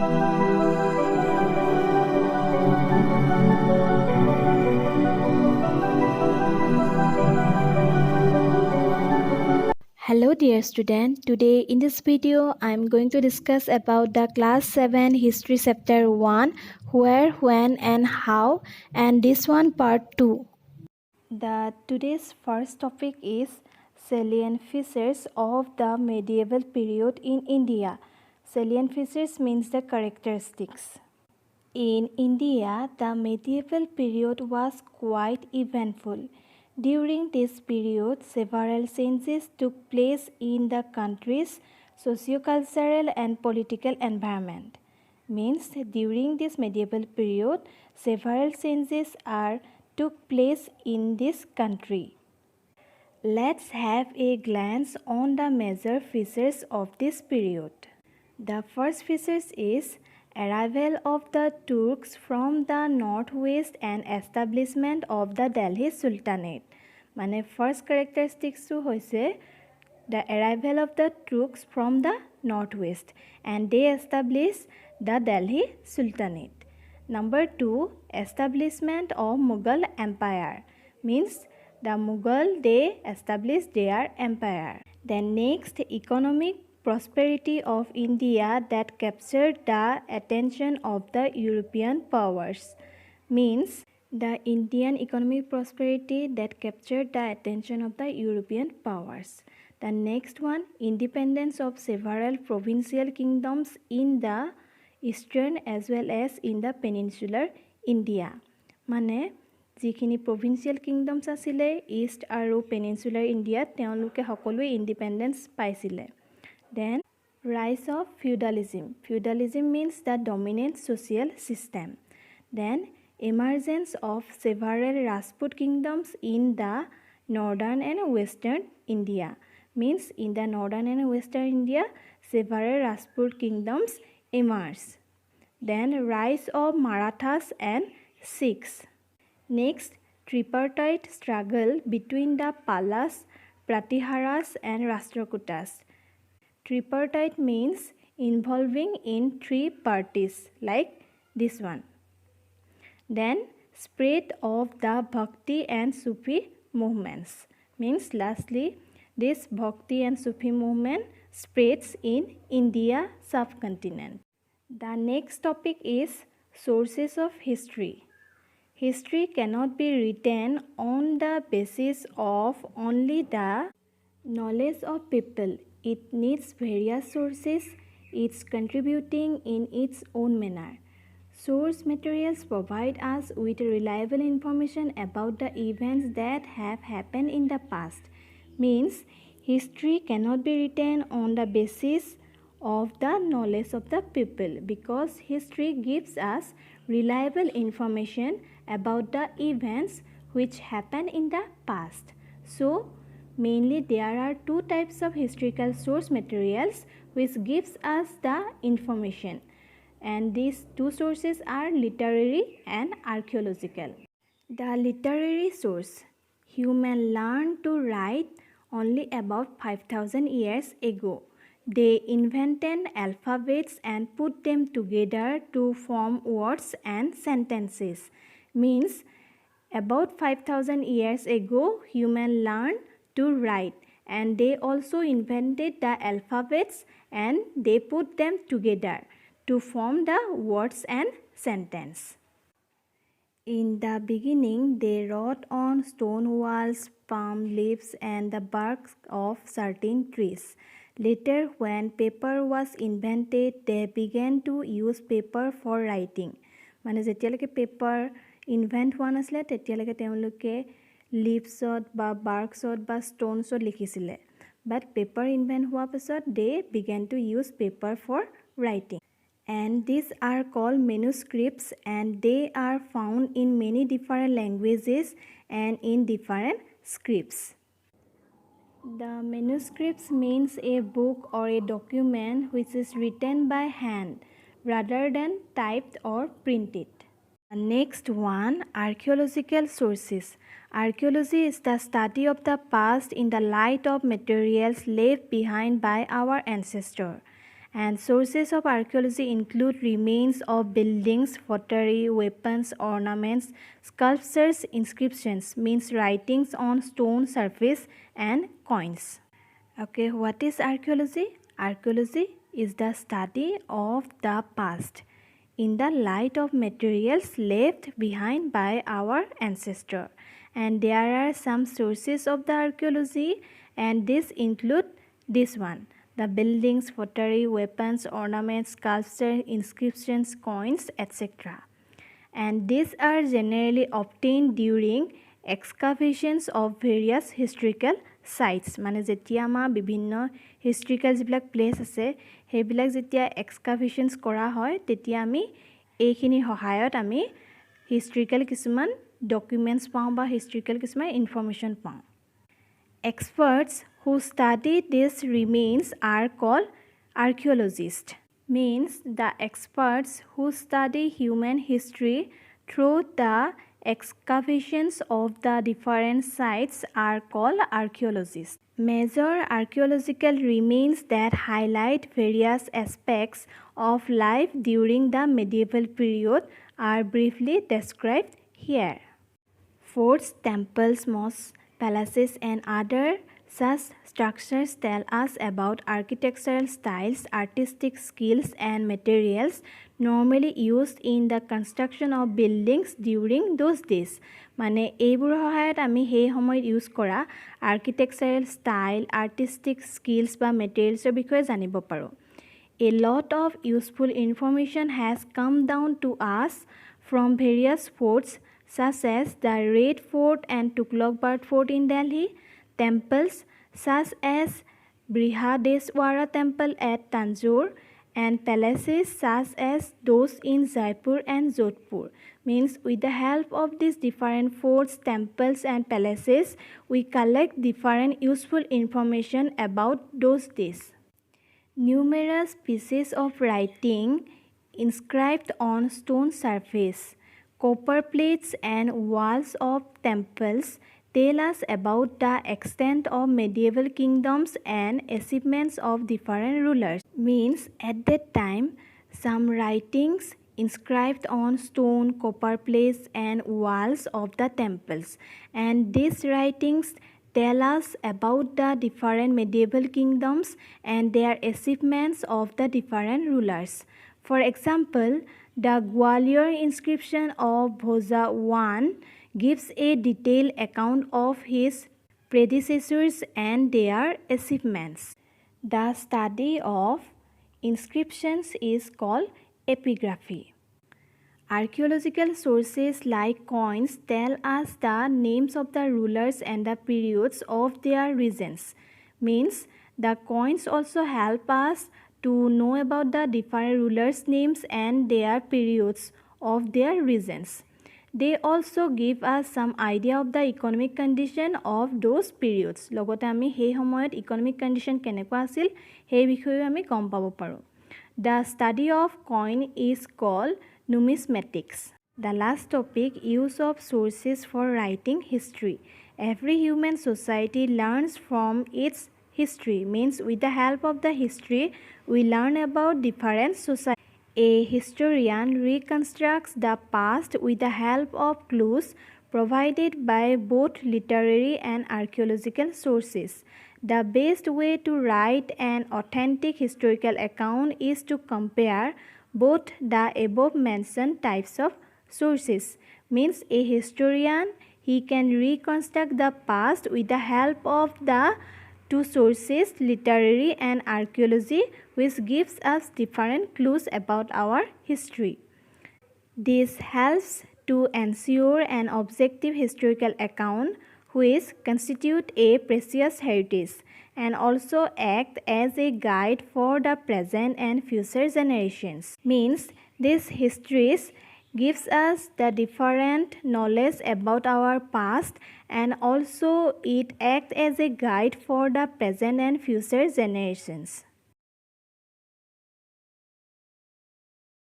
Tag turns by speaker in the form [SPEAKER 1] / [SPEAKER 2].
[SPEAKER 1] Hello dear student, today in this video I am going to discuss about the class 7 history chapter 1 where, when and how, and this one part 2. Today's first topic is salient features of the medieval period in India. Salient features means the characteristics. In India, the medieval period was quite eventful. During this period, several changes took place in the country's socio-cultural and political environment. Means during this medieval period, several changes took place in this country. Let's have a glance on the major features of this period. The first feature is arrival of the Turks from the northwest and establishment of the Delhi Sultanate. Mane first characteristics to hoise the arrival of the Turks from the northwest and they established the Delhi Sultanate. Number 2, establishment of Mughal Empire, means the Mughal they established their empire. Then next, economic prosperity of India that captured the attention of the European powers, means the Indian economic prosperity that captured the attention of the European powers. The next one, independence of several provincial kingdoms in the eastern as well as in the peninsular India. Mane যিখিনি provincial kingdoms আছিলে east আৰু peninsular India তেওঁলোকে সকলোৱে independence পাইছিলে. Then rise of feudalism. Feudalism means the dominant social system. Then emergence of several Rajput kingdoms in the northern and western India, means in the northern and western India several Rajput kingdoms emerged. Then rise of Marathas and Sikhs. Next, tripartite struggle between the Palas, Pratiharas and Rashtrakutas. Tripartite means involving in 3 parties like this one. Then spread of the Bhakti and Sufi movements, means lastly this Bhakti and Sufi movement spreads in India subcontinent. The next topic is sources of history. History cannot be written on the basis of only the knowledge of people. It needs various sources, each contributing in its own manner. Source materials provide us with reliable information about the events that have happened in the past. Means history cannot be written on the basis of the knowledge of the people because history gives us reliable information about the events which happened in the past. So mainly there are 2 types of historical source materials which gives us the information, and these 2 sources are literary and archaeological. The literary source. Human learned to write only about 5,000 years ago. They invented alphabets and put them together to form words and sentences. Means about 5,000 years ago human learned to write and they also invented the alphabets and they put them together to form the words and sentence. In the beginning they wrote on stone walls, palm leaves and the barks of certain trees. Later when paper was invented they began to use paper for writing. মানে যেতিয়ালৈকে paper invent হোৱা নাছিলে তেতিয়ালৈকে তেওঁলোকে লিভছত বা বাৰ্কছত বা ষ্ট'নছত লিখিছিলে, but paper invent হোৱাৰ পাছত they began to use paper for writing, and this are called manuscripts and they are found in many different languages and in different scripts. The manuscripts means a book or a document which is written by hand rather than typed or printed. Next one, archaeological sources. Archaeology is the study of the past in the light of materials left behind by our ancestors. And sources of archaeology include remains of buildings, pottery, weapons, ornaments, sculptures, inscriptions, means writings on stone surface, and coins. Okay, what is archaeology? Archaeology is the study of the past in the light of materials left behind by our ancestor. And there are some sources of the archaeology, and this include this one: the buildings, pottery, weapons, ornaments, sculpture, inscriptions, coins, etc. And these are generally obtained during excavations of various historical sites. মানে যেতিয়া আমাৰ বিভিন্ন historical যিবিলাক place আছে সেইবিলাক যেতিয়া এক্সকাভেশ্যনছ কৰা হয় তেতিয়া আমি এইখিনিৰ সহায়ত আমি হিষ্ট্ৰিকেল কিছুমান ডকুমেণ্টছ পাওঁ বা হিষ্ট্ৰিকেল কিছুমান ইনফৰ্মেশ্যন পাওঁ. Experts who study these remains are called archaeologists. Means the experts who study human history through the excavations of the different sites are called archaeologists. Major archaeological remains that highlight various aspects of life during the medieval period are briefly described here. Forts, temples, mosques, palaces, and other such structures tell us about architectural styles, artistic skills, and materials normally used in the construction of buildings during those days. মানে এইবোৰ সহায়ত আমি সেই সময়ত use কৰা আৰ্কিটেক্সাৰেল style, artistic skills বা মেটেৰিয়েলছৰ বিষয়ে জানিব পাৰোঁ. A lot of useful information has come down to us from various forts such as the Red Fort and Tughlaq Fort in Delhi, temples such as Brihadeswara Temple at Tanjore, and palaces such as those in Jaipur and Jodhpur. Means with the help of these different forts, temples, and palaces, we collect different useful information about those days. Numerous pieces of writing inscribed on stone surface, copper plates, and walls of temples tell us about the extent of medieval kingdoms and achievements of different rulers. Means at that time some writings inscribed on stone, copper plates, and walls of the temples, and these writings tell us about the different medieval kingdoms and their achievements of the different rulers. For example, the Gwalior inscription of Bhoja I gives a detailed account of his predecessors and their achievements. The study of inscriptions is called epigraphy. Archaeological sources like coins tell us the names of the rulers and the periods of their regions. Means the coins also help us to know about the different rulers' names and their periods of their regions. They also give us some idea of the economic condition of those periods. লগতে আমি সেই সময়ত economic condition কেনেকুৱা আছিল সেই বিষয়ে আমি গম পাব পাৰোঁ. The study of coin is called numismatics. The last topic, use of sources for writing history. Every human society learns from its history. Means with the help of the history we learn about different societies. A historian reconstructs the past with the help of clues provided by both literary and archaeological sources. The best way to write an authentic historical account is to compare both the above mentioned types of sources. Means a historian, he can reconstruct the past with the help of the two sources, literary and archaeology, which gives us different clues about our history. This helps to ensure an objective historical account which constitute a precious heritage and also act as a guide for the present and future generations. Means these histories gives us the different knowledge about our past, and also it acts as a guide for the present and future generations.